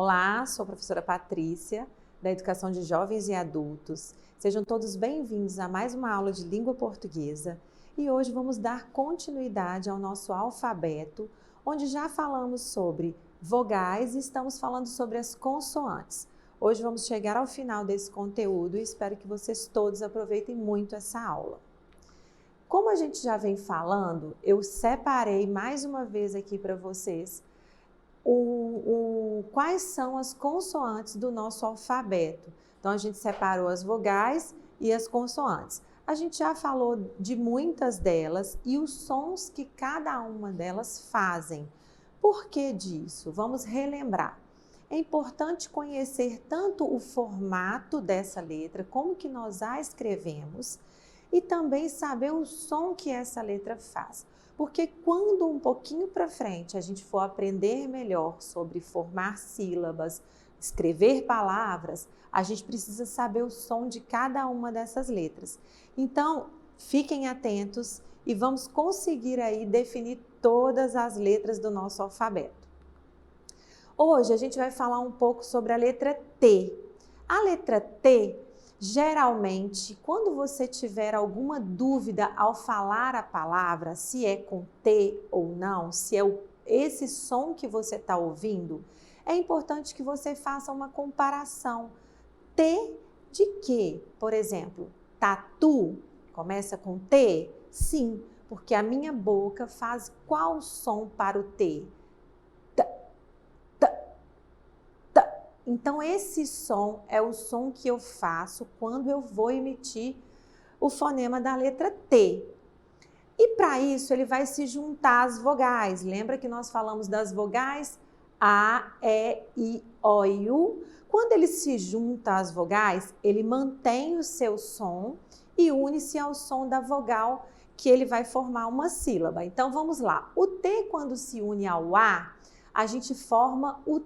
Olá, sou a professora Patrícia, da Educação de Jovens e Adultos. Sejam todos bem-vindos a mais uma aula de língua portuguesa e hoje vamos dar continuidade ao nosso alfabeto, onde já falamos sobre vogais e estamos falando sobre as consoantes. Hoje vamos chegar ao final desse conteúdo e espero que vocês todos aproveitem muito essa aula. Como a gente já vem falando, eu separei mais uma vez aqui para vocês quais são as consoantes do nosso alfabeto. Então, a gente separou as vogais e as consoantes. A gente já falou de muitas delas e os sons que cada uma delas fazem. Por que disso? Vamos relembrar. É importante conhecer tanto o formato dessa letra, como que nós a escrevemos, e também saber o som que essa letra faz. Porque quando um pouquinho para frente a gente for aprender melhor sobre formar sílabas, escrever palavras, a gente precisa saber o som de cada uma dessas letras. Então, fiquem atentos e vamos conseguir aí definir todas as letras do nosso alfabeto. Hoje a gente vai falar um pouco sobre a letra T. A letra T, geralmente, quando você tiver alguma dúvida ao falar a palavra, se é com T ou não, se é esse som que você está ouvindo, é importante que você faça uma comparação. T de quê? Por exemplo, tatu começa com T? Sim, porque a minha boca faz qual som para o T? Então, esse som é o som que eu faço quando eu vou emitir o fonema da letra T. E para isso, ele vai se juntar às vogais. Lembra que nós falamos das vogais A, E, I, O e U? Quando ele se junta às vogais, ele mantém o seu som e une-se ao som da vogal, que ele vai formar uma sílaba. Então, vamos lá. O T, quando se une ao A, a gente forma o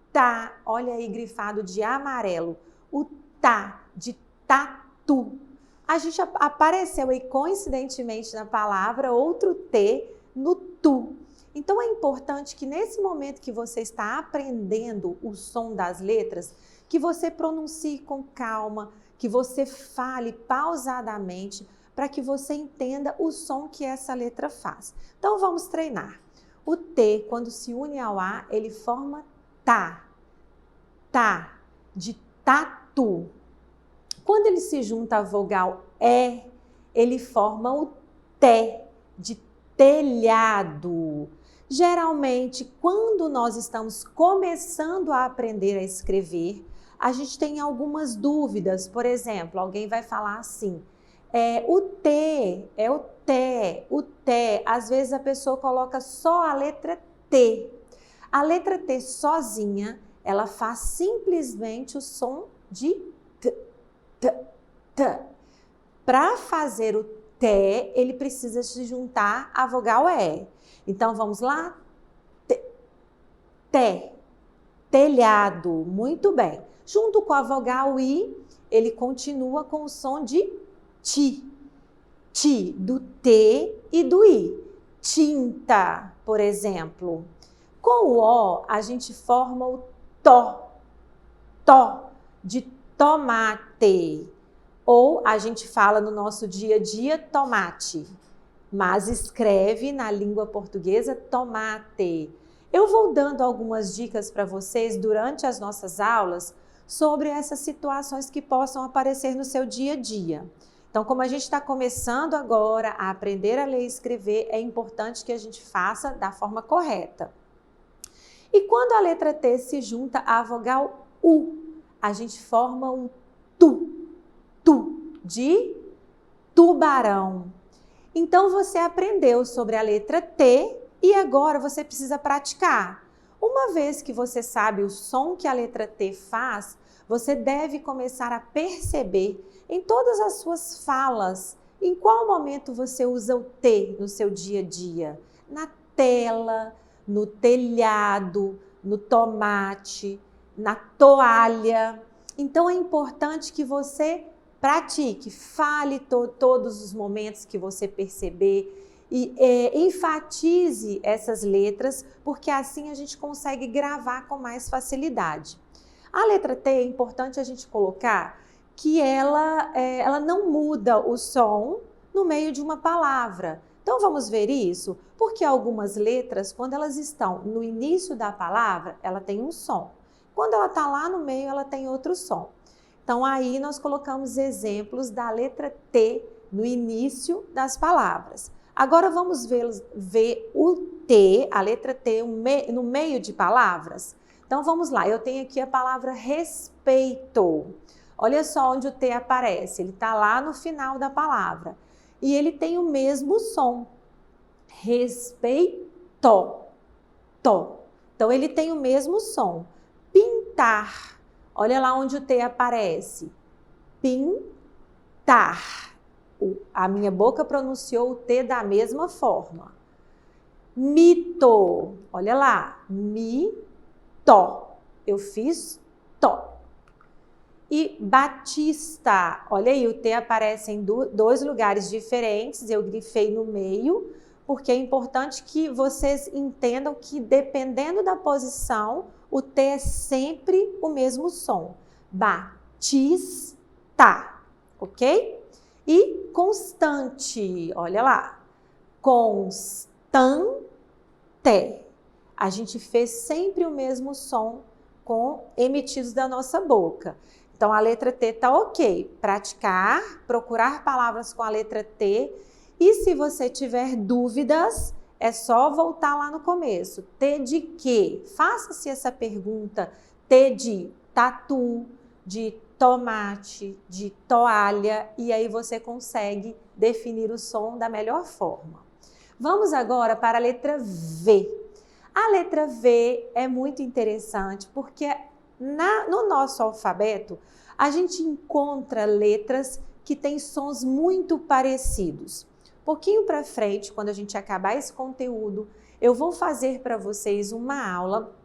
tá, olha aí grifado de amarelo, o tá, de tatu. A gente apareceu aí coincidentemente na palavra outro T no tu. Então é importante que nesse momento que você está aprendendo o som das letras, que você pronuncie com calma, que você fale pausadamente, para que você entenda o som que essa letra faz. Então vamos treinar. O T, quando se une ao A, ele forma tá. Tá, de tatu. Quando ele se junta à vogal E, ele forma o T, de telhado. Geralmente, quando nós estamos começando a aprender a escrever, a gente tem algumas dúvidas. Por exemplo, alguém vai falar assim, o T, é o T, o T. Às vezes a pessoa coloca só a letra T. A letra T sozinha, ela faz simplesmente o som de T, T, T. Para fazer o T, ele precisa se juntar à vogal E. Então, vamos lá? T, T, telhado, muito bem. Junto com a vogal I, ele continua com o som de Ti, Ti, do T e do I. Tinta, por exemplo. Com o O, a gente forma o Tó, de tomate. Ou a gente fala no nosso dia a dia tomate, mas escreve na língua portuguesa tomate. Eu vou dando algumas dicas para vocês durante as nossas aulas sobre essas situações que possam aparecer no seu dia a dia. Então, como a gente está começando agora a aprender a ler e escrever, é importante que a gente faça da forma correta. E quando a letra T se junta à vogal U, a gente forma um tu, de tubarão. Então, você aprendeu sobre a letra T e agora você precisa praticar. Uma vez que você sabe o som que a letra T faz, você deve começar a perceber em todas as suas falas em qual momento você usa o T no seu dia a dia. Na tela, no telhado, no tomate, na toalha. Então é importante que você pratique, fale todos os momentos que você perceber e enfatize essas letras, porque assim a gente consegue gravar com mais facilidade. A letra T é importante a gente colocar que ela não muda o som no meio de uma palavra. Então vamos ver isso? Porque algumas letras, quando elas estão no início da palavra, ela tem um som. Quando ela está lá no meio, ela tem outro som. Então aí nós colocamos exemplos da letra T no início das palavras. Agora vamos ver o T, a letra T no meio de palavras. Então vamos lá, eu tenho aqui a palavra respeito. Olha só onde o T aparece, ele está lá no final da palavra. E ele tem o mesmo som, respeito, to. Então ele tem o mesmo som. Pintar, olha lá onde o T aparece, pintar. A minha boca pronunciou o T da mesma forma. Mito, olha lá, mito, eu fiz to. E batista, olha aí, o T aparece em dois lugares diferentes, eu grifei no meio, porque é importante que vocês entendam que dependendo da posição, o T é sempre o mesmo som. Batista, ok? E constante, olha lá, constante. A gente fez sempre o mesmo som com emitidos da nossa boca. Então, a letra T está ok. Praticar, procurar palavras com a letra T. E se você tiver dúvidas, é só voltar lá no começo. T de quê? Faça-se essa pergunta. T de tatu, de tomate, de toalha. E aí você consegue definir o som da melhor forma. Vamos agora para a letra V. A letra V é muito interessante porque no nosso alfabeto a gente encontra letras que têm sons muito parecidos. Um pouquinho para frente, quando a gente acabar esse conteúdo, eu vou fazer para vocês uma aula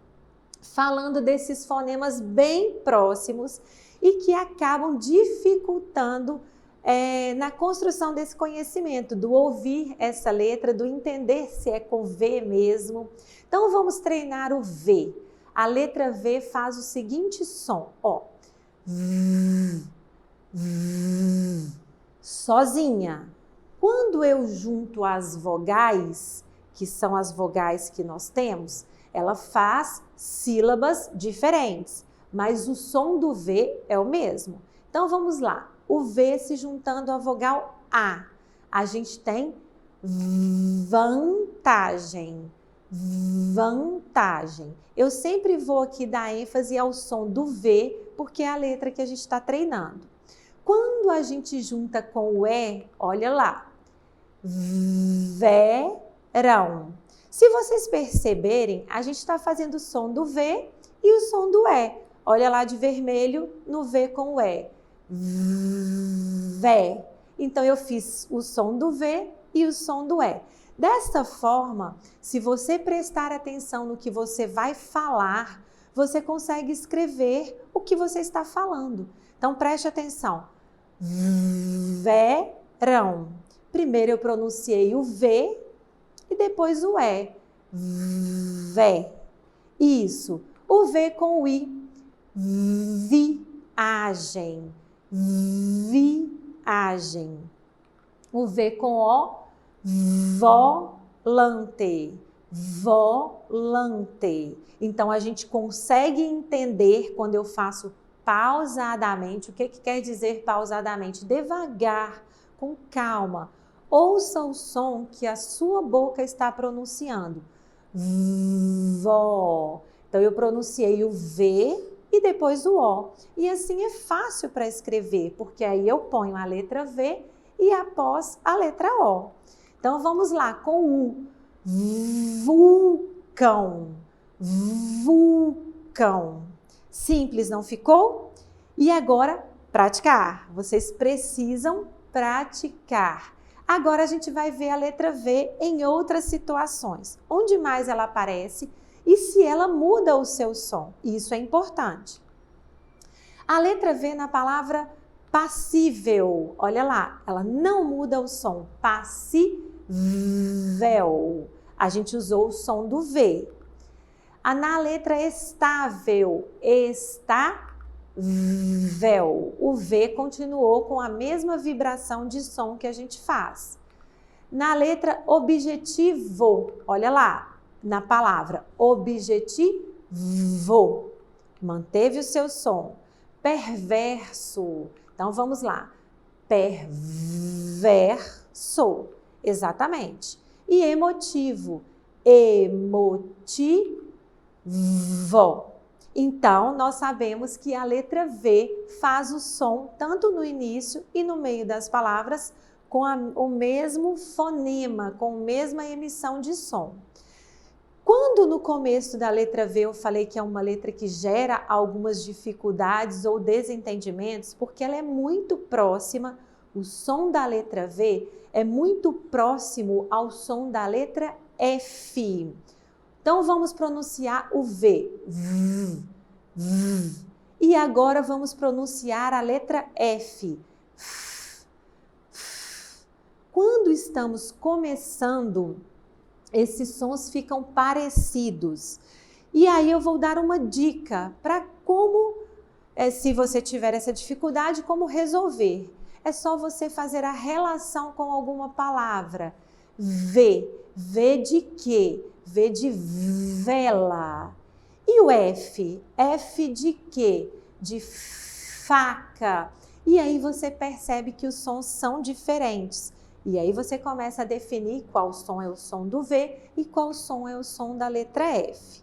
falando desses fonemas bem próximos e que acabam dificultando na construção desse conhecimento, do ouvir essa letra, do entender se é com V mesmo. Então vamos treinar o V. A letra V faz o seguinte som, ó. Sozinha. Quando eu junto as vogais, que são as vogais que nós temos, ela faz sílabas diferentes, mas o som do V é o mesmo. Então vamos lá. O V se juntando à vogal A. A gente tem vantagem. Vantagem. Eu sempre vou aqui dar ênfase ao som do V, porque é a letra que a gente está treinando. Quando a gente junta com o E, olha lá. Verão. Se vocês perceberem, a gente está fazendo o som do V e o som do E. Olha lá de vermelho no V com o E. Vé. Então eu fiz o som do V e o som do E. Desta forma, se você prestar atenção no que você vai falar, você consegue escrever o que você está falando. Então preste atenção. Verão. Primeiro eu pronunciei o V e depois o E. Vé. Isso. O V com o I. Viagem. Viagem. O V com O. Volante. Volante. Então, a gente consegue entender quando eu faço pausadamente. O que quer dizer pausadamente? Devagar, com calma. Ouça o som que a sua boca está pronunciando. Vó. Então, eu pronunciei o V e depois o O. E assim é fácil para escrever, porque aí eu ponho a letra V e após a letra O. Então, vamos lá com U. Vulcão. Vulcão. Simples, não ficou? E agora, praticar. Vocês precisam praticar. Agora a gente vai ver a letra V em outras situações. Onde mais ela aparece e se ela muda o seu som. Isso é importante. A letra V na palavra passível. Olha lá, ela não muda o som. Passível. véu. A gente usou o som do V. Na letra estável, estável. O V continuou com a mesma vibração de som que a gente faz. Na letra objetivo, olha lá, na palavra objetivo, manteve o seu som. Perverso. Então, vamos lá. Perverso. Exatamente. E emotivo. Emotivo. Então, nós sabemos que a letra V faz o som tanto no início e no meio das palavras com o mesmo fonema, com a mesma emissão de som. Quando no começo da letra V eu falei que é uma letra que gera algumas dificuldades ou desentendimentos, porque ela é muito próxima, o som da letra V é muito próximo ao som da letra F. Então vamos pronunciar o V. E agora vamos pronunciar a letra F. Quando estamos começando, esses sons ficam parecidos. E aí eu vou dar uma dica para como, se você tiver essa dificuldade, como resolver. É só você fazer a relação com alguma palavra. V. V de quê? V de vela. E o F? F de quê? De faca. E aí você percebe que os sons são diferentes. E aí você começa a definir qual som é o som do V e qual som é o som da letra F.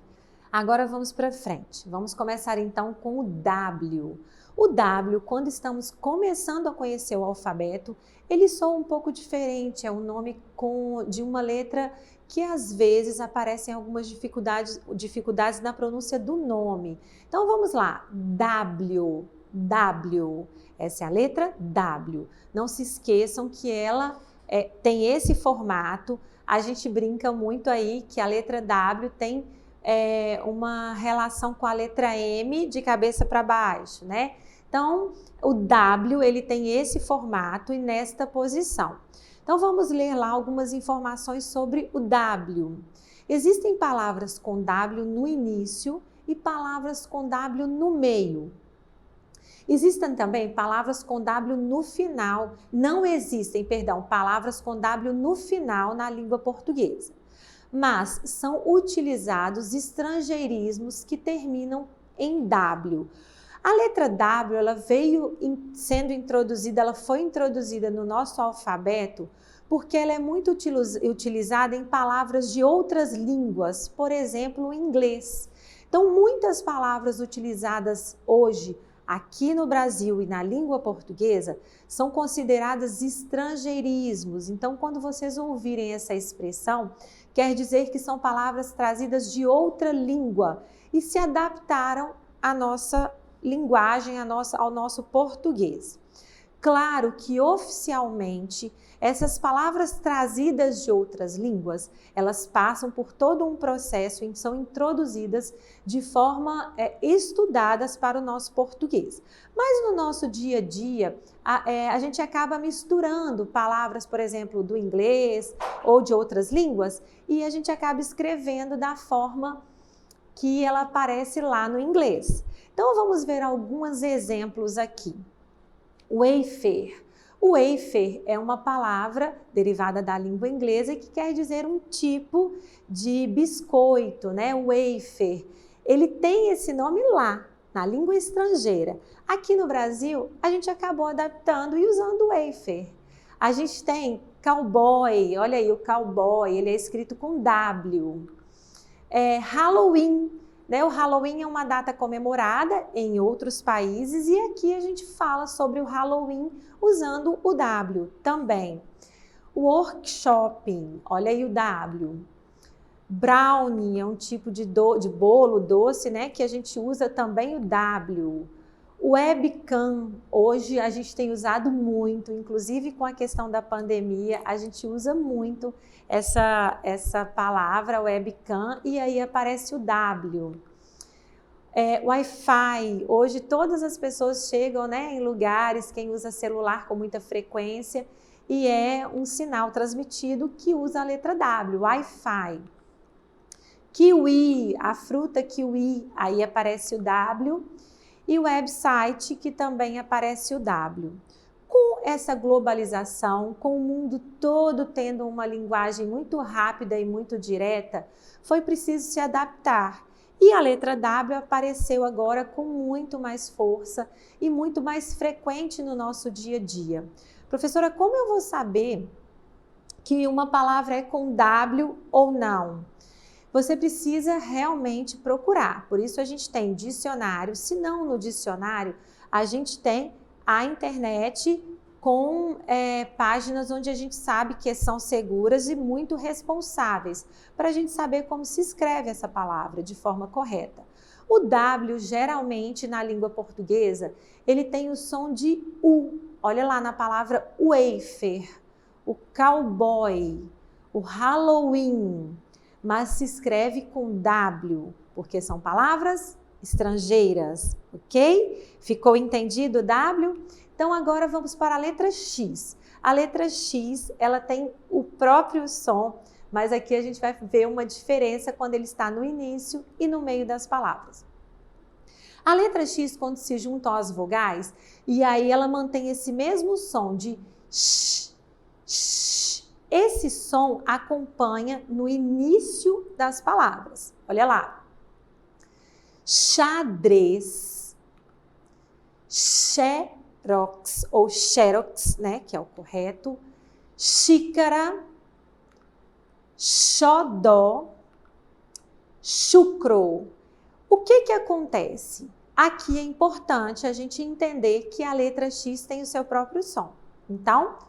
Agora vamos para frente. Vamos começar então com o W. O W, quando estamos começando a conhecer o alfabeto, ele soa um pouco diferente. É um nome de uma letra que às vezes aparecem algumas dificuldades na pronúncia do nome. Então vamos lá. W. W. Essa é a letra W. Não se esqueçam que ela tem esse formato. A gente brinca muito aí que a letra W tem uma relação com a letra M de cabeça para baixo, né? Então, o W ele tem esse formato e nesta posição. Então, vamos ler lá algumas informações sobre o W. Existem palavras com W no início e palavras com W no meio. Existem também palavras com W no final. Não existem, palavras com W no final na língua portuguesa. Mas são utilizados estrangeirismos que terminam em W. A letra W, ela foi introduzida no nosso alfabeto porque ela é muito utilizada em palavras de outras línguas, por exemplo, o inglês. Então, muitas palavras utilizadas hoje aqui no Brasil e na língua portuguesa são consideradas estrangeirismos. Então, quando vocês ouvirem essa expressão, quer dizer que são palavras trazidas de outra língua e se adaptaram à nossa linguagem, ao nosso português. Claro que oficialmente essas palavras trazidas de outras línguas, elas passam por todo um processo e são introduzidas de forma estudadas para o nosso português. Mas no nosso dia a dia, a gente acaba misturando palavras, por exemplo, do inglês ou de outras línguas e a gente acaba escrevendo da forma que ela aparece lá no inglês. Então vamos ver alguns exemplos aqui. Wafer. O wafer é uma palavra derivada da língua inglesa que quer dizer um tipo de biscoito, né? Wafer. Ele tem esse nome lá, na língua estrangeira. Aqui no Brasil, a gente acabou adaptando e usando wafer. A gente tem cowboy, olha aí o cowboy, ele é escrito com W. Halloween. O Halloween é uma data comemorada em outros países e aqui a gente fala sobre o Halloween usando o W também. Workshop, olha aí o W. Brownie é um tipo de bolo doce, né, que a gente usa também o W. Webcam, hoje a gente tem usado muito, inclusive com a questão da pandemia, a gente usa muito essa palavra webcam e aí aparece o W. Wi-Fi, hoje todas as pessoas chegam, né, em lugares, quem usa celular com muita frequência e é um sinal transmitido que usa a letra W, Wi-Fi. Kiwi, a fruta kiwi, aí aparece o W, e o website, que também aparece o W. Com essa globalização, com o mundo todo tendo uma linguagem muito rápida e muito direta, foi preciso se adaptar. E a letra W apareceu agora com muito mais força e muito mais frequente no nosso dia a dia. Professora, como eu vou saber que uma palavra é com W ou não? Você precisa realmente procurar. Por isso a gente tem dicionário. Se não no dicionário, a gente tem a internet com páginas onde a gente sabe que são seguras e muito responsáveis, para a gente saber como se escreve essa palavra de forma correta. O W, geralmente, na língua portuguesa, ele tem o som de U. Olha lá na palavra wafer, o cowboy, o Halloween, mas se escreve com W, porque são palavras estrangeiras, ok? Ficou entendido o W? Então, agora vamos para a letra X. A letra X, ela tem o próprio som, mas aqui a gente vai ver uma diferença quando ele está no início e no meio das palavras. A letra X, quando se juntam as vogais, e aí ela mantém esse mesmo som de sh, sh. Esse som acompanha no início das palavras. Olha lá. Xadrez, xerox ou xerox, né, que é o correto, xícara, xodó, chucro. O que acontece? Aqui é importante a gente entender que a letra X tem o seu próprio som. Então,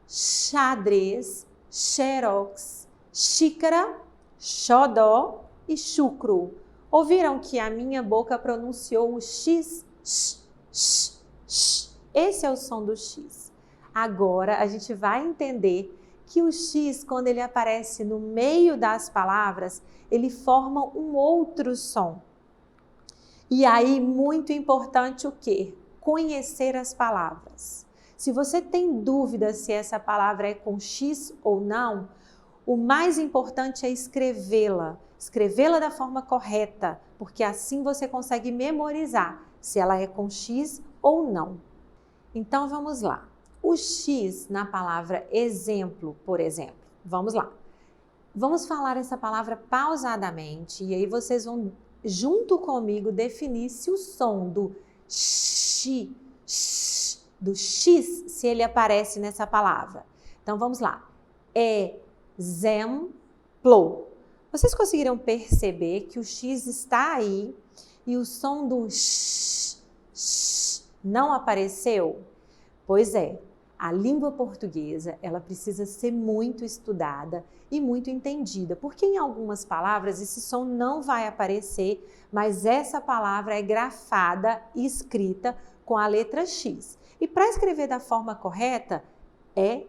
xadrez, xerox, xícara, xodó e chucro. Ouviram que a minha boca pronunciou o X? Esse é o som do X. Agora a gente vai entender que o X, quando ele aparece no meio das palavras, ele forma um outro som. E aí, muito importante o quê? Conhecer as palavras. Se você tem dúvida se essa palavra é com X ou não, o mais importante é escrevê-la da forma correta, porque assim você consegue memorizar se ela é com X ou não. Então, vamos lá. O X na palavra exemplo, por exemplo. Vamos lá. Vamos falar essa palavra pausadamente e aí vocês vão, junto comigo, definir se o som do X, se ele aparece nessa palavra. Então, vamos lá. Exemplo. Vocês conseguiram perceber que o X está aí e o som do não apareceu? Pois é, a língua portuguesa, ela precisa ser muito estudada e muito entendida, porque em algumas palavras esse som não vai aparecer, mas essa palavra é grafada e escrita com a letra X. E para escrever da forma correta, é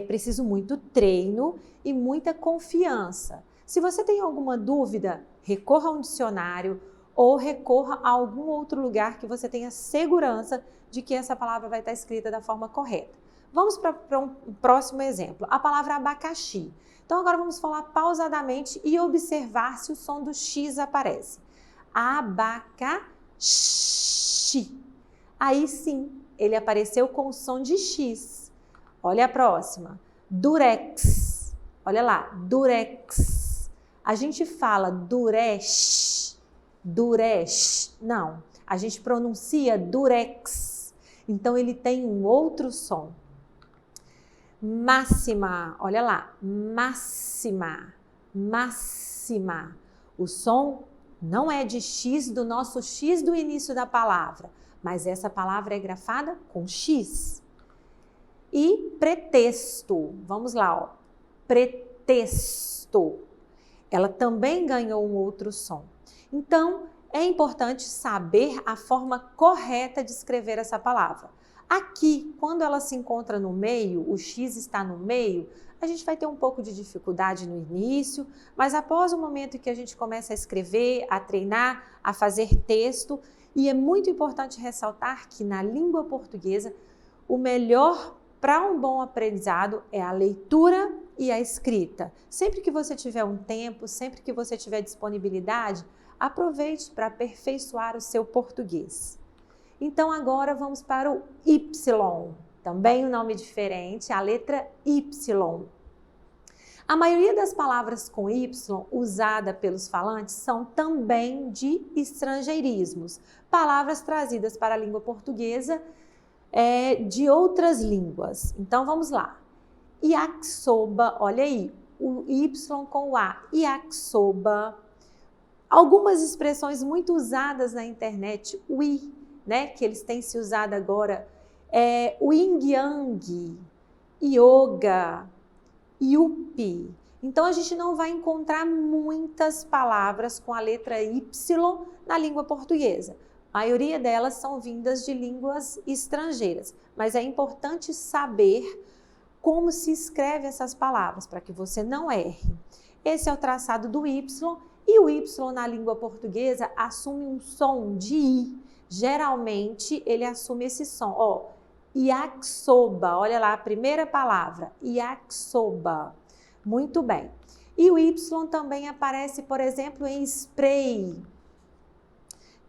preciso muito treino e muita confiança. Se você tem alguma dúvida, recorra a um dicionário ou recorra a algum outro lugar que você tenha segurança de que essa palavra vai estar escrita da forma correta. Vamos para um próximo exemplo, a palavra abacaxi. Então agora vamos falar pausadamente e observar se o som do X aparece. Abacaxi. Aí sim, ele apareceu com o som de X. Olha a próxima. Durex. Olha lá, durex. A gente fala durex, durex. Não, a gente pronuncia durex. Então ele tem um outro som. Máxima, olha lá, máxima, máxima. O som não é de X do nosso X do início da palavra, mas essa palavra é grafada com X. E pretexto, vamos lá, ó. Pretexto. Ela também ganhou um outro som. Então, é importante saber a forma correta de escrever essa palavra. Aqui, quando ela se encontra no meio, o X está no meio, a gente vai ter um pouco de dificuldade no início, mas após o momento que a gente começa a escrever, a treinar, a fazer texto, e é muito importante ressaltar que na língua portuguesa, o melhor para um bom aprendizado é a leitura e a escrita. Sempre que você tiver um tempo, sempre que você tiver disponibilidade, aproveite para aperfeiçoar o seu português. Então agora vamos para o Y, também um nome diferente, a letra Y. A maioria das palavras com Y usada pelos falantes são também de estrangeirismos, palavras trazidas para a língua portuguesa de outras línguas. Então vamos lá. Yakisoba, olha aí, o Y com o A, yakisoba. Algumas expressões muito usadas na internet, o I, né, que eles têm se usado agora, o yin yang, yoga, yuppie. Então a gente não vai encontrar muitas palavras com a letra Y na língua portuguesa. A maioria delas são vindas de línguas estrangeiras, mas é importante saber como se escreve essas palavras para que você não erre. Esse é o traçado do Y e o Y na língua portuguesa assume um som de I. Geralmente ele assume esse som, ó, yakisoba, olha lá a primeira palavra, yakisoba. Muito bem. E o Y também aparece, por exemplo, em spray,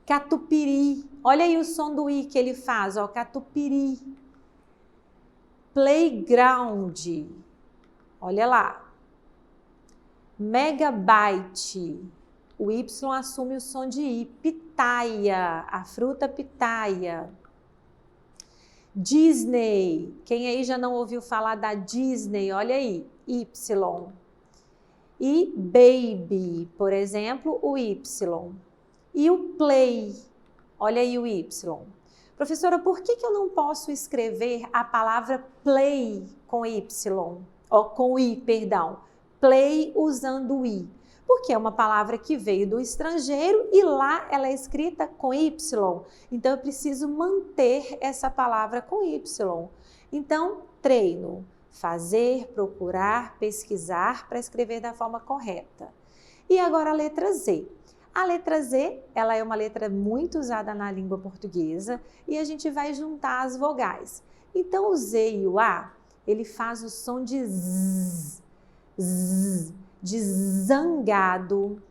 catupiry. Olha aí o som do I que ele faz, ó, catupiry. Playground. Olha lá. Megabyte. O Y assume o som de I. Pitaia, a fruta pitaia. Disney. Quem aí já não ouviu falar da Disney? Olha aí, Y. E baby, por exemplo, o Y. E o play, olha aí o Y. Professora, por que eu não posso escrever a palavra play com Y? Ou com I, perdão. Play usando o I. Porque é uma palavra que veio do estrangeiro e lá ela é escrita com Y. Então eu preciso manter essa palavra com Y. Então, treino. Fazer, procurar, pesquisar para escrever da forma correta. E agora a letra Z. A letra Z, ela é uma letra muito usada na língua portuguesa e a gente vai juntar as vogais. Então o Z e o A, ele faz o som de Z, Z, de zangado,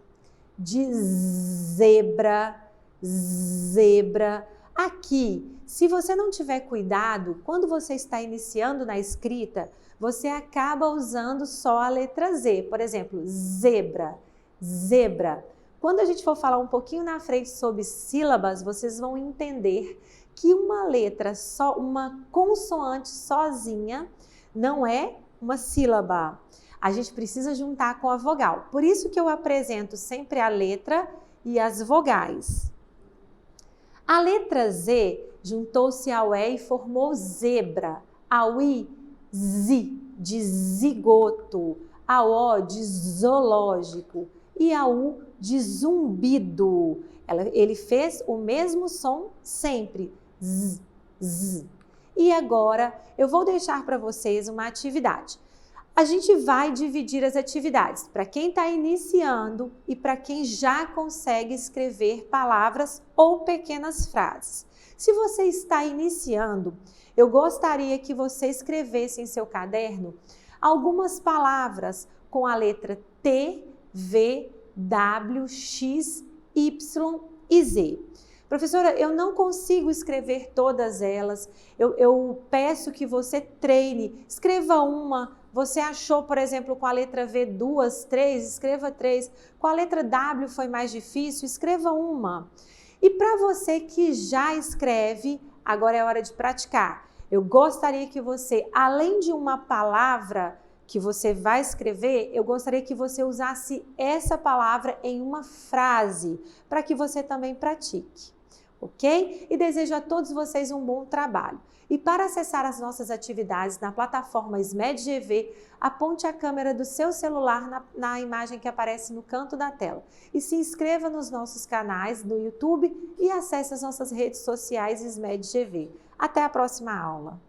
de zebra, zebra. Aqui, se você não tiver cuidado, quando você está iniciando na escrita, você acaba usando só a letra Z. Por exemplo, zebra, zebra. Quando a gente for falar um pouquinho na frente sobre sílabas, vocês vão entender que uma letra só, uma consoante sozinha, não é uma sílaba. A gente precisa juntar com a vogal. Por isso que eu apresento sempre a letra e as vogais. A letra Z juntou-se ao E e formou zebra. Ao I, Z, de zigoto. Ao O, de zoológico. E ao U, de zumbido. Ele fez o mesmo som sempre. Z, Z. E agora eu vou deixar para vocês uma atividade. A gente vai dividir as atividades para quem está iniciando e para quem já consegue escrever palavras ou pequenas frases. Se você está iniciando, eu gostaria que você escrevesse em seu caderno algumas palavras com a letra T, V, W, X, Y e Z. Professora, eu não consigo escrever todas elas. Eu peço que você treine. Escreva uma. Você achou, por exemplo, com a letra V 2, 3, escreva 3. Com a letra W foi mais difícil, escreva uma. E para você que já escreve, agora é hora de praticar. Eu gostaria que você, além de uma palavra que você vai escrever, eu gostaria que você usasse essa palavra em uma frase, para que você também pratique. Ok? E desejo a todos vocês um bom trabalho. E para acessar as nossas atividades na plataforma SMED-GV, aponte a câmera do seu celular na imagem que aparece no canto da tela. E se inscreva nos nossos canais no YouTube e acesse as nossas redes sociais SMED-GV. Até a próxima aula!